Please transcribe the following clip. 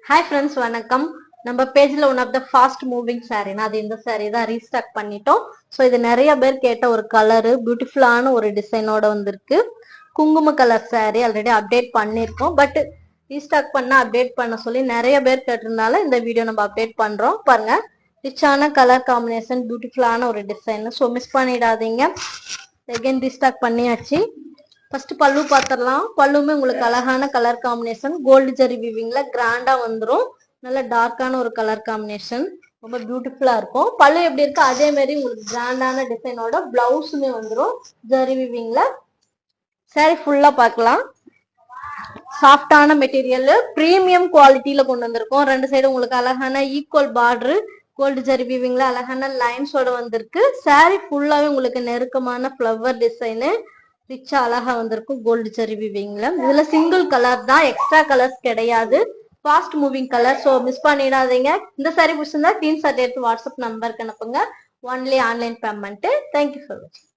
Hi friends, வணக்கம். நம்ம பேஜ்ல one of the fast moving சாரீனா அது இந்த சாரீ தான் ரீஸ்டாக் பண்ணிட்டோம். ஸோ இது நிறைய பேர் கேட்ட ஒரு கலரு, பியூட்டிஃபுல்லான ஒரு டிசைனோட வந்திருக்கு. குங்கும கலர் சாரீ ஆல்ரெடி அப்டேட் பண்ணியிருக்கோம். பட் ரீஸ்டாக் பண்ண அப்டேட் பண்ண சொல்லி நிறைய பேர் கேட்டிருந்தால இந்த வீடியோ நம்ம அப்டேட் பண்றோம். பாருங்க, ரிச்சான கலர் காம்பினேஷன், பியூட்டிஃபுல்லான ஒரு டிசைன். ஸோ மிஸ் பண்ணிடாதீங்க. அகைன் ரீஸ்டாக் பண்ணியாச்சு. ஃபர்ஸ்ட் பல்லு பாத்திரலாம். பல்லுமே உங்களுக்கு அழகான கலர் காம்பினேஷன், கோல்டு ஜெரி வீவிங்ல கிராண்டா வந்துரும். நல்ல டார்க்கான ஒரு கலர் காம்பினேஷன், ரொம்ப பியூட்டிஃபுல்லா இருக்கும். பல்லு எப்படி இருக்கு அதே மாதிரி உங்களுக்கு கிராண்டான டிசைனோட பிளவுஸுமே வந்துரும் ஜெரி வீவிங்ல. சாரி ஃபுல்லா பார்க்கலாம். சாஃப்டான மெட்டீரியல், பிரீமியம் குவாலிட்டியில கொண்டு வந்திருக்கோம். ரெண்டு சைடு உங்களுக்கு அழகான ஈக்குவல் பார்டர், கோல்டு ஜெரி வீவிங்ல அழகான லைன்ஸோட வந்திருக்கு. சாரி ஃபுல்லாவே உங்களுக்கு நெருக்கமான ஃப்ளவர் டிசைனு, ரிச்சா அழகா வந்திருக்கும் கோல்டு ஜெரி வீவிங்ல. இதுல சிங்கிள் கலர் தான், எக்ஸ்ட்ரா கலர்ஸ் கிடையாது. Fast moving colour, so miss பண்ணிடாதீங்க. இந்த சாரி பிடிச்சிருந்தா ஸ்கிரீன்ஷாட் எடுத்து வாட்ஸ்அப் நம்பருக்கு அனுப்புங்க. Only online payment. Thank you for வாட்சிங்.